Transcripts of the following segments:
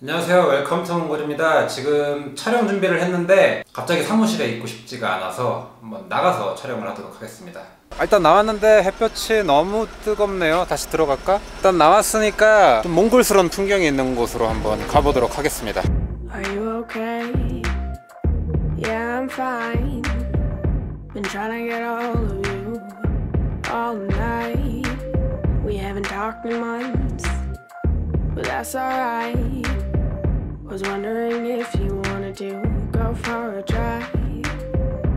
안녕하세요. 웰컴 투 몽골입니다. 지금 촬영 준비를 했는데 갑자기 사무실에 있고 싶지가 않아서 한번 나가서 촬영을 하도록 하겠습니다. 일단 나왔는데 햇볕이 너무 뜨겁네요. 다시 들어갈까? 일단 나왔으니까 좀 몽골스러운 풍경이 있는 곳으로 한번 가보도록 하겠습니다. Are you okay? Yeah, I'm fine. Been trying to get all of you all night. We haven't talked in months, but that's alright. Was wondering if you wanted to go for a drive.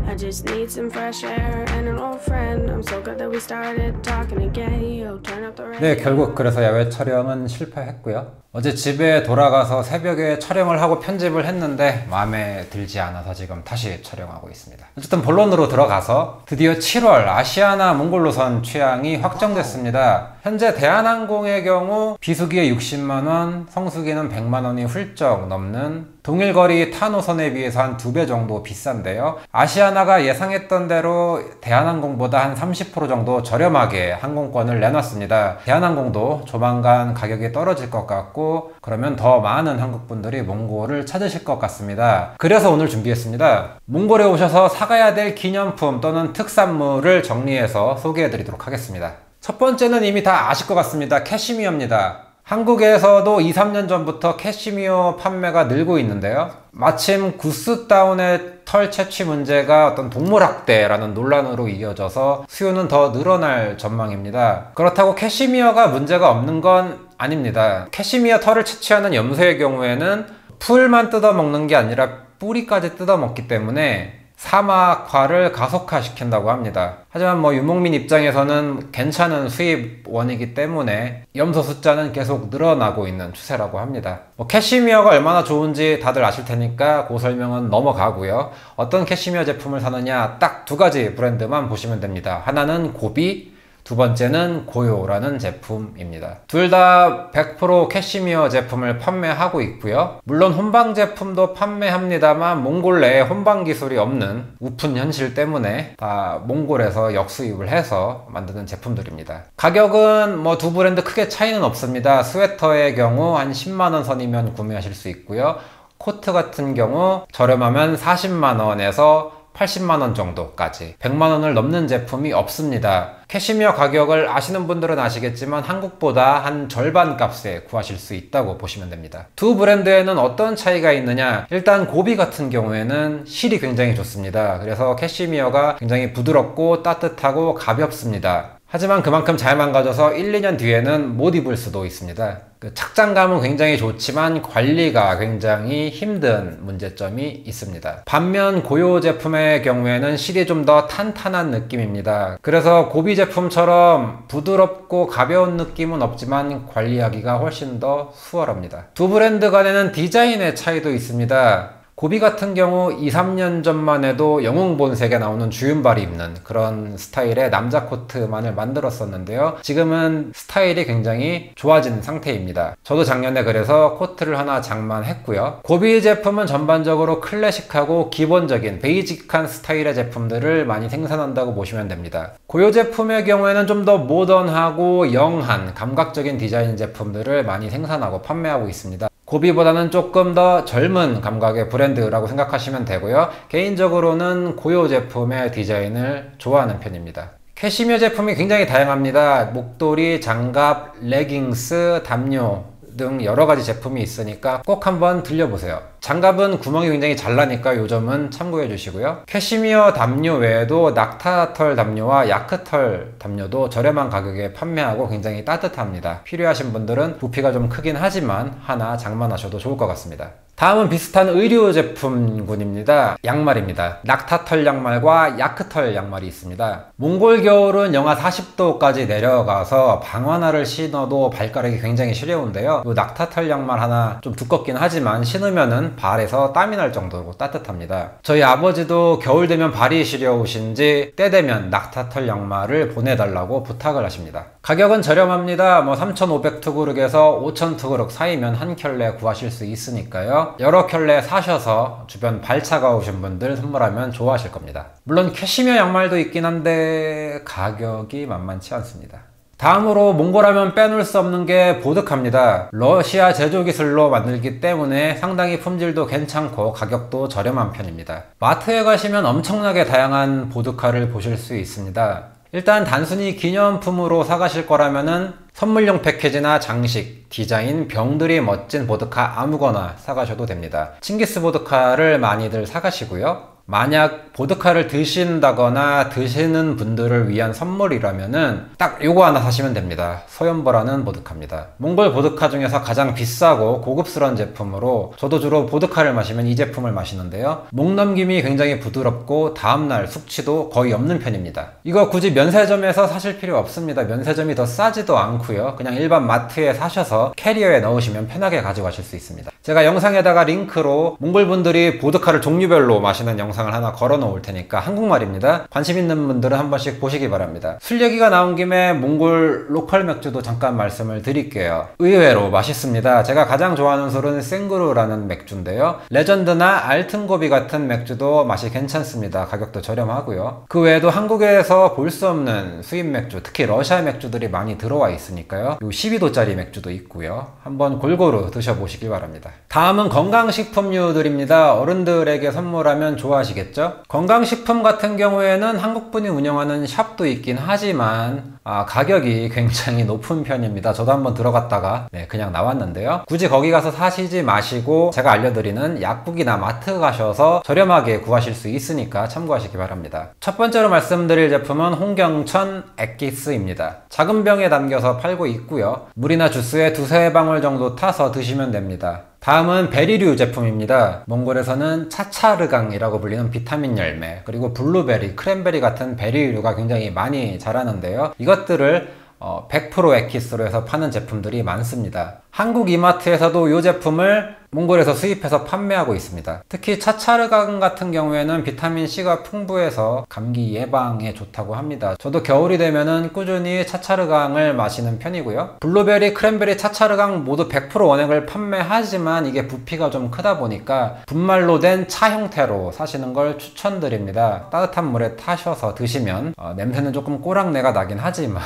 I just need some fresh air and an old friend. I'm so glad that we started talking again. Yo, turn up the radio. 네, 결국 그래서 야외 촬영은 실패했고요. 어제 집에 돌아가서 새벽에 촬영을 하고 편집을 했는데 마음에 들지 않아서 지금 다시 촬영하고 있습니다. 어쨌든 본론으로 들어가서 드디어 7월 아시아나 몽골로선 취항이 확정됐습니다. 현재 대한항공의 경우 비수기에 60만원, 성수기는 100만원이 훌쩍 넘는 동일거리 타 노선에 비해서 한 2배 정도 비싼데요. 아시아나가 예상했던 대로 대한항공보다 한 30% 정도 저렴하게 항공권을 내놨습니다. 대한항공도 조만간 가격이 떨어질 것 같고 그러면 더 많은 한국분들이 몽골을 찾으실 것 같습니다. 그래서 오늘 준비했습니다. 몽골에 오셔서 사가야 될 기념품 또는 특산물을 정리해서 소개해 드리도록 하겠습니다. 첫 번째는 이미 다 아실 것 같습니다. 캐시미어입니다. 한국에서도 2-3년 전부터 캐시미어 판매가 늘고 있는데요. 마침 구스다운의 털 채취 문제가 어떤 동물학대라는 논란으로 이어져서 수요는 더 늘어날 전망입니다. 그렇다고 캐시미어가 문제가 없는 건 아닙니다. 캐시미어 털을 채취하는 염소의 경우에는 풀만 뜯어먹는 게 아니라 뿌리까지 뜯어먹기 때문에 사막화를 가속화시킨다고 합니다. 하지만 유목민 입장에서는 괜찮은 수입원이기 때문에 염소 숫자는 계속 늘어나고 있는 추세라고 합니다. 캐시미어가 얼마나 좋은지 다들 아실 테니까 그 설명은 넘어가고요. 어떤 캐시미어 제품을 사느냐 딱 두 가지 브랜드만 보시면 됩니다. 하나는 고비, 두 번째는 고요라는 제품입니다. 둘 다 100% 캐시미어 제품을 판매하고 있고요. 물론 혼방 제품도 판매합니다만 몽골 내에 혼방 기술이 없는 우픈 현실 때문에 다 몽골에서 역수입을 해서 만드는 제품들입니다. 가격은 두 브랜드 크게 차이는 없습니다. 스웨터의 경우 한 10만원 선이면 구매하실 수 있고요. 코트 같은 경우 저렴하면 40만원에서 80만원 정도까지 100만원을 넘는 제품이 없습니다. 캐시미어 가격을 아시는 분들은 아시겠지만 한국보다 한 절반 값에 구하실 수 있다고 보시면 됩니다. 두 브랜드에는 어떤 차이가 있느냐, 일단 고비 같은 경우에는 실이 굉장히 좋습니다. 그래서 캐시미어가 굉장히 부드럽고 따뜻하고 가볍습니다. 하지만 그만큼 잘 망가져서 1-2년 뒤에는 못 입을 수도 있습니다. 착장감은 굉장히 좋지만 관리가 굉장히 힘든 문제점이 있습니다. 반면 고요 제품의 경우에는 실이 좀 더 탄탄한 느낌입니다. 그래서 고비 제품처럼 부드럽고 가벼운 느낌은 없지만 관리하기가 훨씬 더 수월합니다. 두 브랜드 간에는 디자인의 차이도 있습니다. 고비 같은 경우 2-3년 전만 해도 영웅 본색에 나오는 주윤발이 입는 그런 스타일의 남자 코트만을 만들었었는데요. 지금은 스타일이 굉장히 좋아진 상태입니다. 저도 작년에 그래서 코트를 하나 장만했고요. 고비 제품은 전반적으로 클래식하고 기본적인 베이직한 스타일의 제품들을 많이 생산한다고 보시면 됩니다. 고요 제품의 경우에는 좀 더 모던하고 영한 감각적인 디자인 제품들을 많이 생산하고 판매하고 있습니다. 고비보다는 조금 더 젊은 감각의 브랜드라고 생각하시면 되고요. 개인적으로는 고요 제품의 디자인을 좋아하는 편입니다. 캐시미어 제품이 굉장히 다양합니다. 목도리, 장갑, 레깅스, 담요 등 여러가지 제품이 있으니까 꼭 한번 들려보세요. 장갑은 구멍이 굉장히 잘 나니까 요 점은 참고해 주시고요. 캐시미어 담요 외에도 낙타털 담요와 야크털 담요도 저렴한 가격에 판매하고 굉장히 따뜻합니다. 필요하신 분들은 부피가 좀 크긴 하지만 하나 장만하셔도 좋을 것 같습니다. 다음은 비슷한 의류 제품군입니다. 양말입니다. 낙타털 양말과 야크털 양말이 있습니다. 몽골 겨울은 영하 40도까지 내려가서 방화나를 신어도 발가락이 굉장히 시려운데요. 이 낙타털 양말 하나 좀 두껍긴 하지만 신으면은 발에서 땀이 날 정도로 따뜻합니다. 저희 아버지도 겨울 되면 발이 시려우신지 때 되면 낙타털 양말을 보내달라고 부탁을 하십니다. 가격은 저렴합니다. 3,500투구르크에서 5,000투구르크 사이면 한 켤레 구하실 수 있으니까요. 여러 켤레 사셔서 주변 발 차가우신 분들 선물하면 좋아하실 겁니다. 물론 캐시미어 양말도 있긴 한데 가격이 만만치 않습니다. 다음으로 몽골하면 빼놓을 수 없는 게 보드카입니다. 러시아 제조 기술로 만들기 때문에 상당히 품질도 괜찮고 가격도 저렴한 편입니다. 마트에 가시면 엄청나게 다양한 보드카를 보실 수 있습니다. 일단 단순히 기념품으로 사가실 거라면은 선물용 패키지나 장식, 디자인, 병들이 멋진 보드카 아무거나 사가셔도 됩니다. 칭기스 보드카를 많이들 사가시고요. 만약 보드카를 드신다거나 드시는 분들을 위한 선물이라면은 딱 요거 하나 사시면 됩니다. 소연보라는 보드카입니다. 몽골 보드카 중에서 가장 비싸고 고급스러운 제품으로 저도 주로 보드카를 마시면 이 제품을 마시는데요. 목 넘김이 굉장히 부드럽고 다음날 숙취도 거의 없는 편입니다. 이거 굳이 면세점에서 사실 필요 없습니다. 면세점이 더 싸지도 않고요. 그냥 일반 마트에 사셔서 캐리어에 넣으시면 편하게 가져가실 수 있습니다. 제가 영상에다가 링크로 몽골 분들이 보드카를 종류별로 마시는 영상을 하나 걸어 놓을 테니까 한국말입니다. 관심 있는 분들은 한 번씩 보시기 바랍니다. 술 얘기가 나온 김에 몽골 로컬 맥주도 잠깐 말씀을 드릴게요. 의외로 맛있습니다. 제가 가장 좋아하는 술은 생그루라는 맥주인데요. 레전드나 알튼고비 같은 맥주도 맛이 괜찮습니다. 가격도 저렴하고요. 그 외에도 한국에서 볼 수 없는 수입 맥주, 특히 러시아 맥주들이 많이 들어와 있으니까요. 12도짜리 맥주도 있고요. 한번 골고루 드셔보시길 바랍니다. 다음은 건강식품류들입니다. 어른들에게 선물하면 좋아하시겠죠? 건강식품 같은 경우에는 한국분이 운영하는 샵도 있긴 하지만 가격이 굉장히 높은 편입니다. 저도 한번 들어갔다가 그냥 나왔는데요. 굳이 거기 가서 사시지 마시고 제가 알려드리는 약국이나 마트 가셔서 저렴하게 구하실 수 있으니까 참고하시기 바랍니다. 첫 번째로 말씀드릴 제품은 홍경천 엑기스입니다. 작은 병에 담겨서 팔고 있고요. 물이나 주스에 두세 방울 정도 타서 드시면 됩니다. 다음은 베리류 제품입니다. 몽골에서는 차차르강이라고 불리는 비타민 열매, 그리고 블루베리, 크랜베리 같은 베리류가 굉장히 많이 자라는데요. 이것들을 100% 엑기스로 해서 파는 제품들이 많습니다. 한국 이마트에서도 이 제품을 몽골에서 수입해서 판매하고 있습니다. 특히 차차르강 같은 경우에는 비타민C가 풍부해서 감기 예방에 좋다고 합니다. 저도 겨울이 되면은 꾸준히 차차르강을 마시는 편이고요. 블루베리, 크랜베리, 차차르강 모두 100% 원액을 판매하지만 이게 부피가 좀 크다 보니까 분말로 된 차 형태로 사시는 걸 추천드립니다. 따뜻한 물에 타셔서 드시면 냄새는 조금 꼬랑내가 나긴 하지만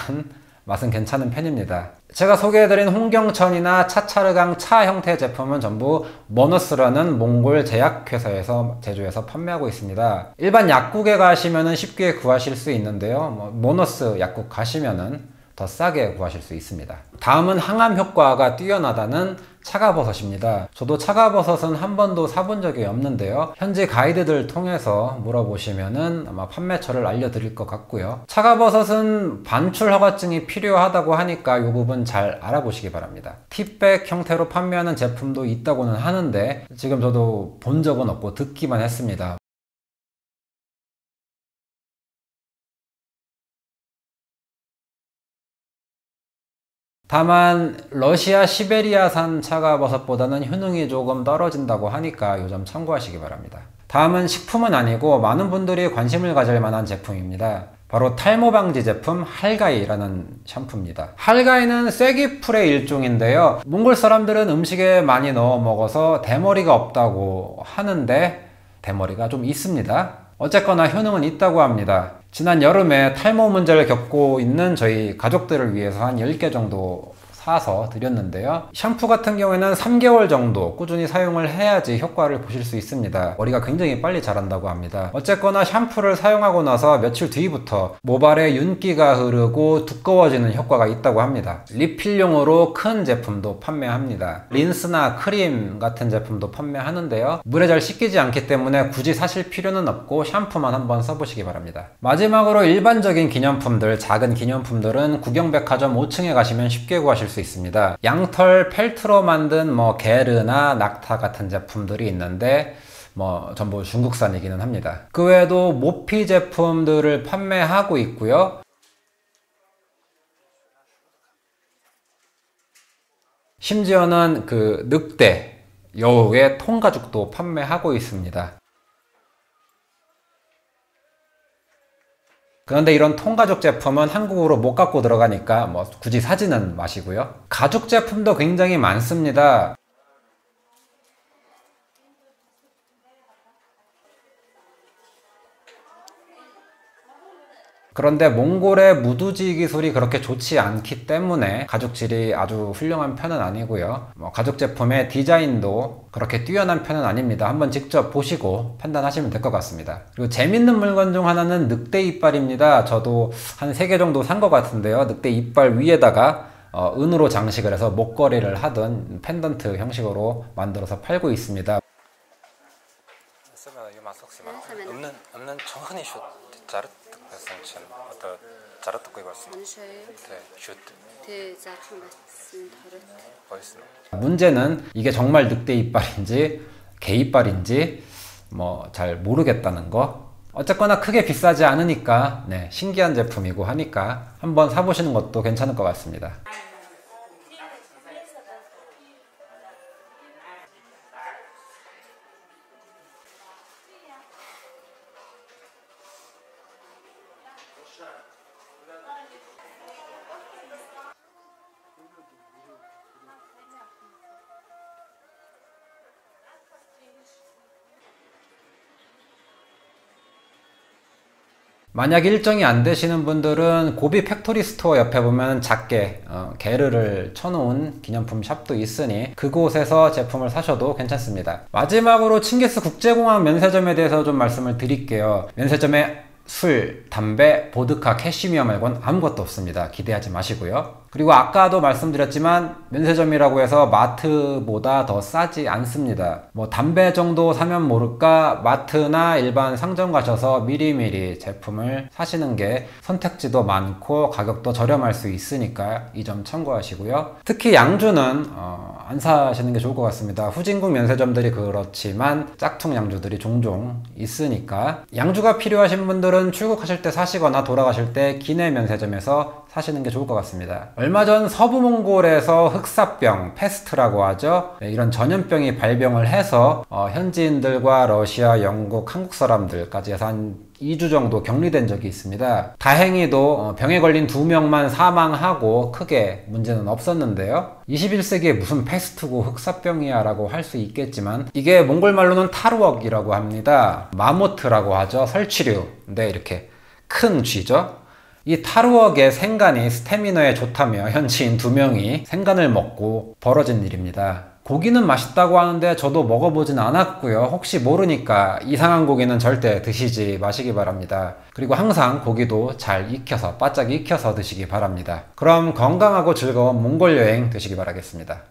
맛은 괜찮은 편입니다. 제가 소개해드린 홍경천이나 차차르강 차 형태 제품은 전부 모너스라는 몽골 제약회사에서 제조해서 판매하고 있습니다. 일반 약국에 가시면 쉽게 구하실 수 있는데요. 모너스 약국 가시면 더 싸게 구하실 수 있습니다. 다음은 항암 효과가 뛰어나다는 차가버섯입니다. 저도 차가버섯은 한 번도 사본 적이 없는데요. 현지 가이드들 통해서 물어보시면은 아마 판매처를 알려드릴 것 같고요. 차가버섯은 반출 허가증이 필요하다고 하니까 이 부분 잘 알아보시기 바랍니다. 팁백 형태로 판매하는 제품도 있다고는 하는데 지금 저도 본 적은 없고 듣기만 했습니다. 다만 러시아 시베리아산 차가버섯보다는 효능이 조금 떨어진다고 하니까 이 점 참고하시기 바랍니다. 다음은 식품은 아니고 많은 분들이 관심을 가질 만한 제품입니다. 바로 탈모 방지 제품 할가이라는 샴푸입니다. 할가이는 쐐기풀의 일종인데요. 몽골 사람들은 음식에 많이 넣어 먹어서 대머리가 없다고 하는데 대머리가 좀 있습니다. 어쨌거나 효능은 있다고 합니다. 지난 여름에 탈모 문제를 겪고 있는 저희 가족들을 위해서 한 10개 정도 사서 드렸는데요. 샴푸 같은 경우에는 3개월 정도 꾸준히 사용을 해야지 효과를 보실 수 있습니다. 머리가 굉장히 빨리 자란다고 합니다. 어쨌거나 샴푸를 사용하고 나서 며칠 뒤부터 모발에 윤기가 흐르고 두꺼워지는 효과가 있다고 합니다. 리필용으로 큰 제품도 판매합니다. 린스나 크림 같은 제품도 판매하는데요. 물에 잘 씻기지 않기 때문에 굳이 사실 필요는 없고 샴푸만 한번 써보시기 바랍니다. 마지막으로 일반적인 기념품들, 작은 기념품들은 구경백화점 5층에 가시면 쉽게 구하실 수 있습니다. 양털 펠트로 만든 게르나 낙타 같은 제품들이 있는데 전부 중국산이기는 합니다. 그 외에도 모피 제품들을 판매하고 있고요. 심지어는 그 늑대, 여우의 통가죽도 판매하고 있습니다. 그런데 이런 통가죽 제품은 한국으로 못 갖고 들어가니까 굳이 사지는 마시고요. 가죽 제품도 굉장히 많습니다. 그런데 몽골의 무두지 기술이 그렇게 좋지 않기 때문에 가죽질이 아주 훌륭한 편은 아니고요. 가죽 제품의 디자인도 그렇게 뛰어난 편은 아닙니다. 한번 직접 보시고 판단하시면 될 것 같습니다. 그리고 재밌는 물건 중 하나는 늑대 이빨입니다. 저도 한 3개 정도 산 것 같은데요. 늑대 이빨 위에다가 은으로 장식을 해서 목걸이를 하든 펜던트 형식으로 만들어서 팔고 있습니다. 없는 정한이 슛 문제는 이게 정말 늑대 이빨인지 개 이빨인지 잘 모르겠다는 거. 어쨌거나 크게 비싸지 않으니까 신기한 제품이고 하니까 한번 사보시는 것도 괜찮을 것 같습니다. 만약 일정이 안 되시는 분들은 고비 팩토리 스토어 옆에 보면 작게 게르를 쳐놓은 기념품 샵도 있으니 그곳에서 제품을 사셔도 괜찮습니다. 마지막으로 칭기스 국제공항 면세점에 대해서 좀 말씀을 드릴게요. 면세점에 술, 담배, 보드카, 캐시미어 말곤 아무것도 없습니다. 기대하지 마시고요. 그리고 아까도 말씀드렸지만 면세점이라고 해서 마트보다 더 싸지 않습니다. 담배 정도 사면 모를까 마트나 일반 상점 가셔서 미리미리 제품을 사시는 게 선택지도 많고 가격도 저렴할 수 있으니까 이 점 참고하시고요. 특히 양주는 안 사시는 게 좋을 것 같습니다. 후진국 면세점들이 그렇지만 짝퉁 양주들이 종종 있으니까 양주가 필요하신 분들은 출국하실 때 사시거나 돌아가실 때 기내 면세점에서 사시는 게 좋을 것 같습니다. 얼마 전 서부 몽골에서 흑사병, 패스트라고 하죠. 이런 전염병이 발병을 해서 현지인들과 러시아, 영국, 한국 사람들까지 해서 한 2주 정도 격리된 적이 있습니다. 다행히도 병에 걸린 2명만 사망하고 크게 문제는 없었는데요. 21세기에 무슨 패스트고 흑사병이야 라고 할 수 있겠지만 이게 몽골말로는 타루억이라고 합니다. 마모트라고 하죠. 설치류인데 이렇게 큰 쥐죠. 이 타루억의 생간이 스태미너에 좋다며 현지인 2명이 생간을 먹고 벌어진 일입니다. 고기는 맛있다고 하는데 저도 먹어보진 않았고요. 혹시 모르니까 이상한 고기는 절대 드시지 마시기 바랍니다. 그리고 항상 고기도 잘 익혀서 바짝 익혀서 드시기 바랍니다. 그럼 건강하고 즐거운 몽골 여행 되시기 바라겠습니다.